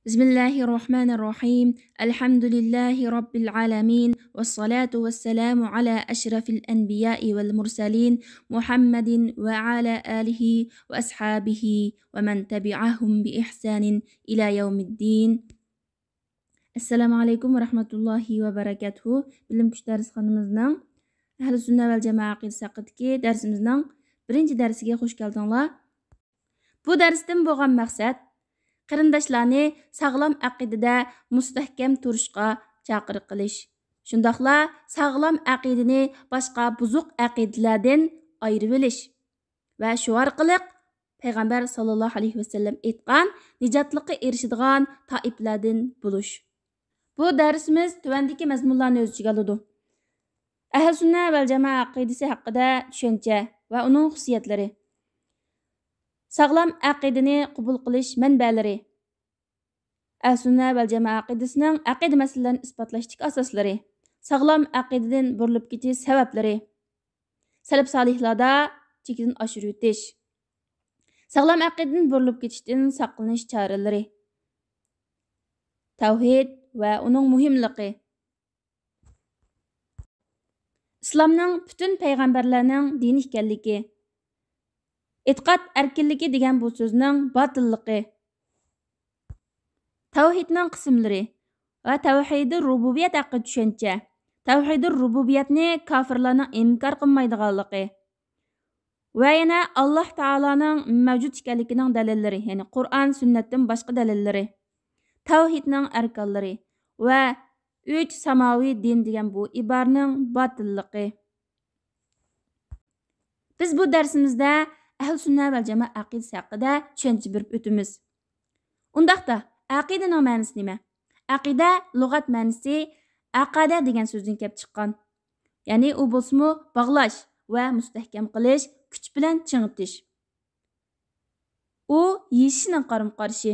بسم الله الرحمن الرحيم الحمد لله رب العالمين والصلاة والسلام على أشرف الأنبياء والمرسلين محمد وعلى آله وأصحابه ومن تبعهم بإحسان إلى يوم الدين. السلام عليكم ورحمة الله وبركاته. بلم كش درس خانمızның أهل السنة والجماعة aqidasi haqidagi darsimizning birinchi darsiga xush keldinglar. Bu darsdan bo'lgan maqsad qarindoshlarni sog'lom aqidada mustahkam turishga chaqiriq qilish. Shundaqla sog'lom aqidani boshqa buzuq aqidalardan ayirib olish va shu orqali payg'ambar sallallohu alayhi vasallam aytgan nijotlikqa erishadigan toiflardan bo'lish. Bu darsimiz tuvandagi mazmunlarni o'z ichiga oladi. Ahl sunna val jamoa aqidasi haqida tushuncha va uning xususiyatlari. Sağlam aqidani qabul qilish manbalari. Ahl-sunna val jamoa aqidasining aqida masalalarini isbotlashdagi asoslari. Sağlam aqidadan burilib ketish sabablari. Salaf solihlarda chekini oshirib o'tish. Sağlam aqidadan burilib ketishdan saqlanish choralari. Tavhid va uning muhimligi. Islomning butun payg'ambarlarning dini ekanligi. E'tiqod erkinligi degan bu so'zning botilligi. Tavhidning qismlari va tavhid rububiyat haqida tushuncha. Tavhid rububiyatni kofirlarning inkor qilmaydiganligi. Va yana Alloh taolaning mavjud ekanligining dalillari, ya'ni Qur'on, sunnatdan boshqa dalillari. Tavhidning arkonlari va 3 samoviy din degan bu iborning botilligi. Biz bu darsimizda Ahl sunna val jamoa aqidasi haqida tushuncha berib o'tamiz. Undaqda aqidaning ma'nosi nima? Aqida lug'at ma'nosi aqada degan so'zdan kelib chiqqan. Ya'ni u bo'lsa bog'lash va mustahkam qilish, kuch bilan chingitish. U yeshining qarim-qarshi.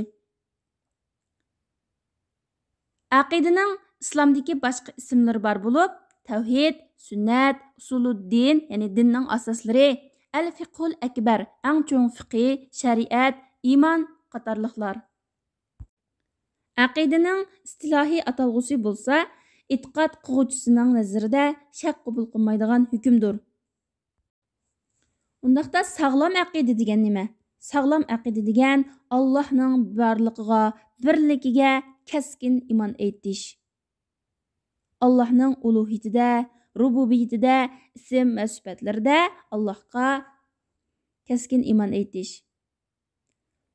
Aqidaning islomdagi boshqa ismlari bor bo'lib, tavhid, sunnat, usuluddin, ya'ni dinning asoslari, al-fiqhul akbar, eng cho'ng fiqh, shariat, iymon qatorliqlar. Aqidaning istilohiy atalg'usi bo'lsa, e'tiqod qiluvchisining nazarida shak qabul qilmaydigan hukmdir. Undaqda sog'lom aqida degan nima? Sog'lom aqida degan Allohning borligiga, birligiga keskin iymon etish. Allohning ulug'iyatida, rububiyatida, ism va sifatlarida Allohga keskin iymon etish.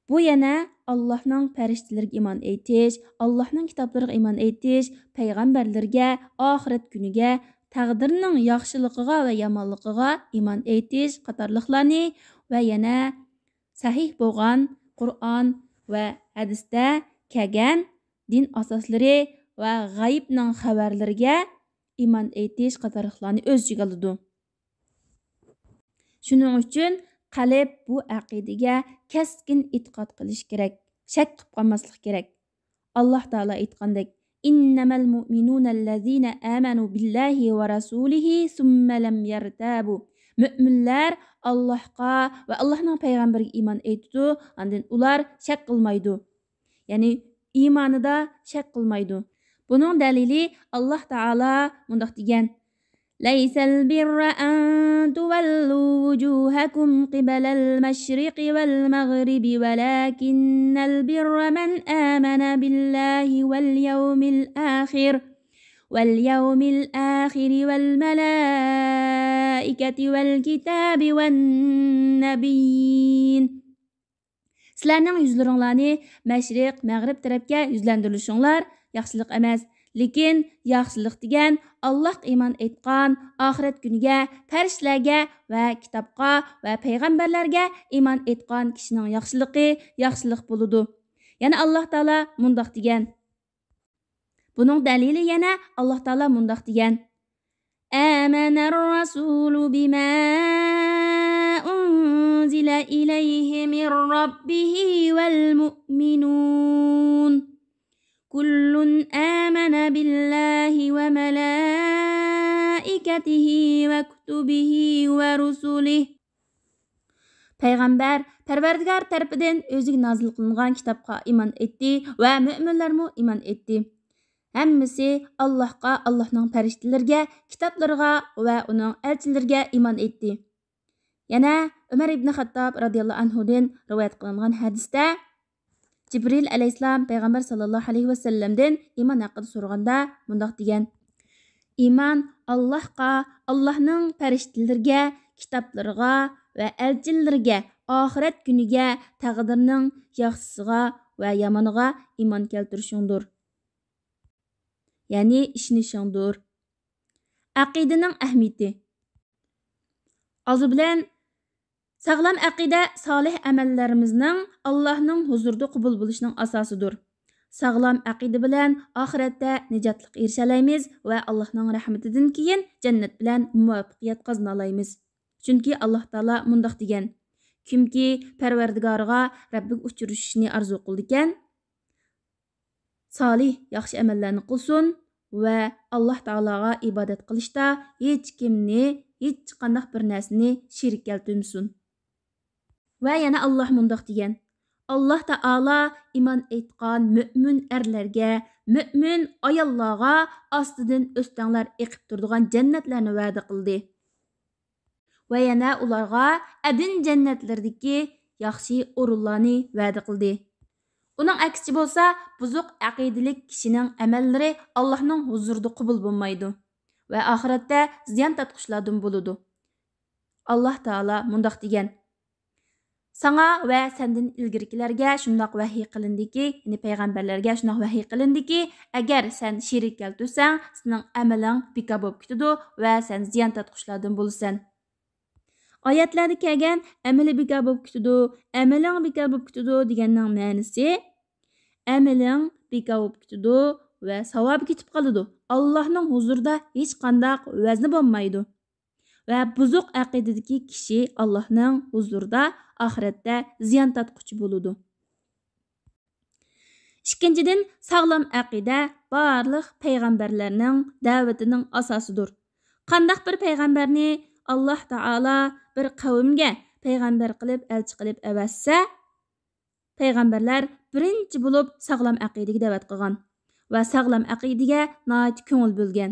Bu yana Allohning farishtalariga iymon etish, Allohning kitoblariga iymon etish, payg'ambarlarga, oxirat kuniga, taqdirning yaxshiligiga va yomonligiga iymon etish qatorliqlarni va yana sahih bo'lgan Qur'on va hadisda kelgan din asoslari va g'aybning xabarlariga iymon etish qatorliqlarni o'z ichiga oladi. Shuning uchun qalb bu aqidaga keskin e'tiqod qilish kerak. Shak qilib qolmaslik kerak. Alloh taolo aytgandek: "Innamal mu'minuna allazina amanu billahi va rasulihi summa lam yartabu." Mu'minlar Allohga va Allohning payg'ambariga iymon etdi, undan ular shak qilmaydi. Ya'ni iymonida shak qilmaydi. Buning dalili Alloh taolo mundaq degan: "Laysal birra an tuwallu wujuhakum qibalal mashriqi wal maghribi walakinnal birra man amana billahi wal yawmil akhir wal malaikati wal kitabi wan nabiyyin." Sizlarning yuzlaringlarni mashriq, mag'rib tarafga yuzlantirishinglar yaxshilik emas. Lekin yaxshilik degan Alloh iymon etgan, oxirat kuniga, farishtalarga va kitobga va payg'ambarlarga iymon etgan kishining yaxshilik bo'ladi. Yana Alloh taolo mundaq degan. Buning dalili yana Alloh taolo mundaq degan: "Amanar rasulu bima unzila ilayhi min rabbihi wal mu'minun. Kullun amana billahi wa malaikatihi wa kutubihi wa rusulihi." Payg'ambar Parvardigor tarafidan o'ziga nozil qilingan kitobga iymon etdi va mu'minlarmo iymon etdi. Hammasi Allohga, Allohning farishtalariga, kitoblariga va uning elchilariga iymon etdi. Yana Umar ibn Xattob radhiyallohu anhudan rivoyat qilingan hadisda Jibril alayhissalom payg'ambar sallallohu alayhi vasallamdan iymon haqida so'raganda bundoq degan: Iymon Allohga, Allohning farishtalariga, kitoblariga va elchilariga, oxirat kuniga, taqdirning yaxshisiga va yomoniga iymon keltirishingdir. Ya'ni ishonishingdir. Aqidaning ahamiyati. Azı bilan sağlam aqida solih amallarimizning Allohning huzurida qabul bo'lishining asosidir. Sağlam aqida bilan oxiratda nijotlik erishalaymiz va Allohning rahmatidan keyin jannat bilan muvaffaqiyat qozona olamiz. Chunki Alloh taolo mundaq degan: Kimki Parvardigoriga Rabbig uchrashishni arzu qildi ekan, solih yaxshi amallarni qilsin va Alloh taologa ibodat qilishda hech kimni, hech qanday bir narsani shirik keltirmasin. Va yana Alloh mundaq degan: Alloh taolo iymon etgan mu'min erlarga, mu'min ayollarga ostidan o'stanglar eqib turadigan jannatlarni va'da qildi. Va yana ularga adin jannatlaridagi yaxshi o'rinlarni va'da qildi. Uning aksicha bo'lsa, buzuq aqidalik kishining amallari Allohning huzurida qabul bo'lmaydi va oxiratda ziyon tatqushlardan bo'ladi. Alloh taolo mundaq degan: Sana va sendan ilgirkilarga shundoq vahiy qilindiki, ya'ni payg'ambarlarga shundoq vahiy qilindiki, agar sen shirik keltirsang, sening amaling bekor bo'lib ketadi va sen ziyon tatqushlardan bo'lasan. Oyatlarda kelgan amali bekor bo'lib ketadi, amaling bekor bo'lib ketadi deganning ma'nosi amaling bekor bo'lib ketadi va savob ketib qoladi. Allohning huzurida hech qanday vazni bo'lmaydi. Va buzuq aqidadagi kishi Allohning huzurida oxiratda ziyon tatquchi bo'ladi. Ikkinchidan, sog'lom aqida barliq payg'ambarlarning da'vatining asosidir. Qandaq bir payg'ambarni Alloh taolo bir qavmga payg'ambar qilib, elchi qilib avassa, payg'ambarlar birinchi bo'lib sog'lom aqidaga da'vat qilgan va sog'lom aqidaga nihoyat ko'ngil bo'lgan.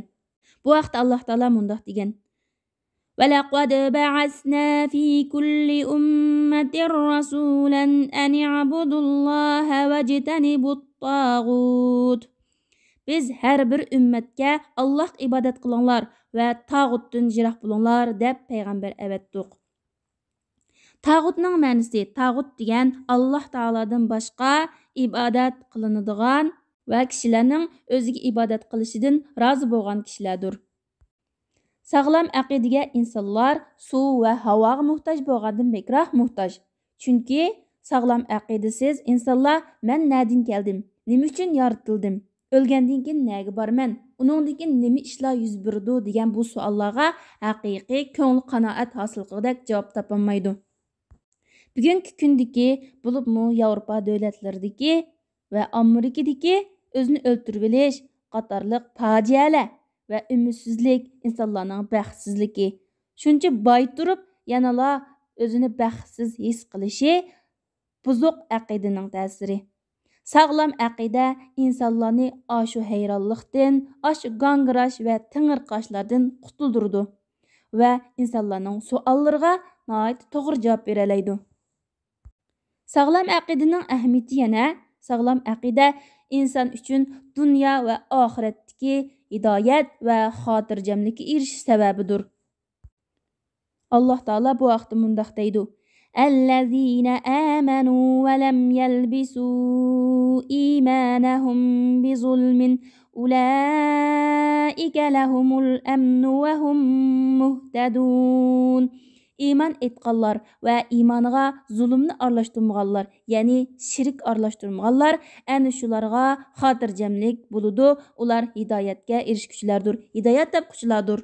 Bu vaqtda Alloh taolo mundaq degan: وَلَقَدْ بَعَثْنَا فِي كُلِّ أُمَّةٍ رَسُولًا أَنِ اعْبُدُوا اللَّهَ وَاجْتَنِبُوا الطَّاغُوتَ. Biz her bir ümmetke Allah ibadet kılınlar ve tağuttan jirak bulunlar deb peygamber evettik. Tağutning ma'nosi, tağut degan Alloh taoladan boshqa ibodat qilinadigan va kishilarning o'ziga ibodat qilishidan rozi bo'lgan kishilardir. Sağlam aqidaga insonlar suv va havoga muhtoj bo'lgandan bekroq muhtoj. Chunki sağlam aqidasiz insonlar men nadin keldim, nima uchun yoritildim, o'lgandan keyin nega borman, uningdan keyin nima ishlar yuz berdi degan bu savollarga haqiqiy ko'ngil qanoat hosil qilgudek javob topolmaydi. Bugungi kundagi bo'libmi Yevropa davlatlaridagi va Amerikadagi o'zini o'ltirib olish qatorliq fojialar va umidsizlik insonlarning baxtsizligi. Shuncha boy turib, yanala o'zini baxtsiz his qilishi buzuq aqidaning ta'siri. Sağlam aqida insonlarni ashu hayronlikdan, ashu gangirash va tingirqashlardan qutuldirdi va insonlarning savollariga nihoyat to'g'ri javob beralaydi. Sağlam aqidaning ahamiyati yana sağlam aqida inson uchun dunyo va oxiratdagi hidoyat va xotirjamlikka erishish sababidir. Alloh taolo bu vaqtda mundaq deydi: "Allazina amanu va lam yalbisu imanahum bizulmin ulaika lahumul amnu va hum muhtadun." İman etqanlar va imoniga zulmni aralashtirmaganlar, ya'ni shirik aralashtirmaganlar, ana shularga xotirjamlik bo'ladi. Ular hidoyatga erishguchilardir, hidoyat topquchilardir.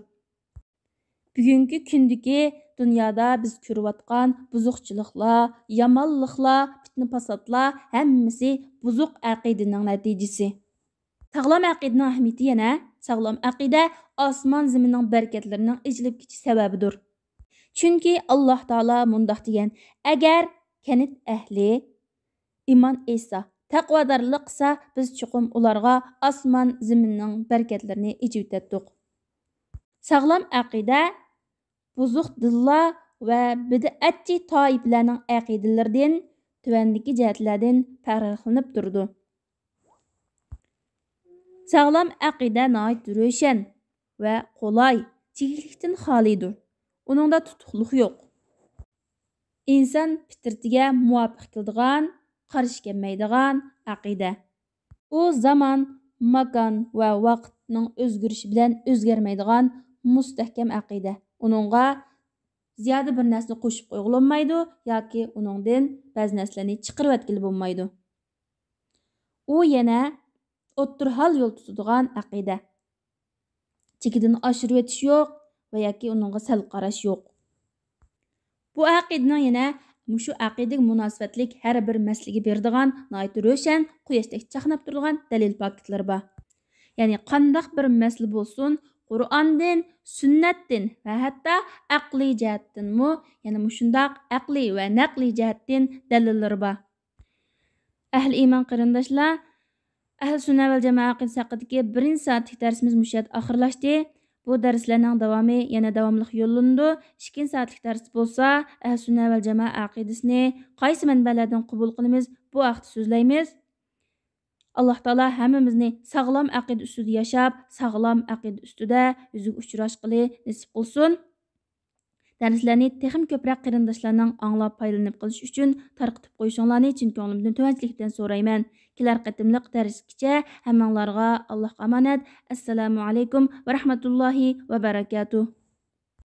Bugungi kundagi dunyoda biz ko'rayotgan buzuqchiliklar, yomonliklar, fitna-fasodlar hammasi buzuq aqidaning natijasi. Sağlam aqidaning ahamiyati yana sağlam aqida osmon zaminning barakatlarining ijlib ketish sababidir. Chunki Alloh taolo mundaq degan: agar kanit ahli iymon etsa, taqvodorlik qilsa, biz chuqum ularga osmon zaminning barakatlarini ichib o'tatdik. Sog'lom aqida buzuq dillar va bid'atchi toifalarning aqidalaridan tuvandagi jihatlardan farqlanib turdi. Sog'lom aqida nihoyat ro'shan va qulay, cheklikdan xolidir. Uningda tutuqlik yo'q. İnsan fitratiga muvofiq keladigan, qarshi kelmaydigan aqida. U zaman, makon va vaqtning o'zgarishi bilan o'zgarmaydigan mustahkam aqida. Uningga ziyoda bir narsa qo'shib qo'yilmaydi yoki uningdan ba'zi narsalarni chiqarib o'tkazib bo'lmaydi. U yana o'ttir hal yo'l tutadigan aqida. Chekidan oshirib o'tish yo'q va yoki uningga sal qarash yo'q. Bu aqidaning yana mushu aqidaga munosabatlik har bir masalaga beradigan nihoyat ro'shan, quyoshdek chaqnab turadigan dalil paketlari bor. Ya'ni qandaq bir masala bo'lsin, Qur'ondan, sunnatdan va hatto aqliy jihatdanmi, yana mushundaq aqliy va naqliy jihatdan dalillari bor. Ahli iymon qarindoshlar, Ahli sunna vel jamoa aqidasi haqidagi 1-soatlik darsimiz mushat oxirlashdi. Bu darslarning davomi yana davomliq yo'llanadi. 2-soatlik dars bo'lsa, Ahli sunna vel jamoa aqidasini qaysi manbalardan qabul qilamiz, bu haqda so'zlaymiz. Alloh taolo hammamizni sog'lom aqida ustida yashab, sog'lom aqida ustida yuziga uchrashqili nasib qilsin. Darslarni texim ko'proq qarindoshlarning anglab foydalanib qilish uchun tarqatib qo'yishinglarni chin ko'nglimdan tuvanchilik bilan so'rayman. Kelar qatimliq darsgacha hammanglarga Allohga omonat. Assalomu alaykum va rahmatullohi va barakatuh.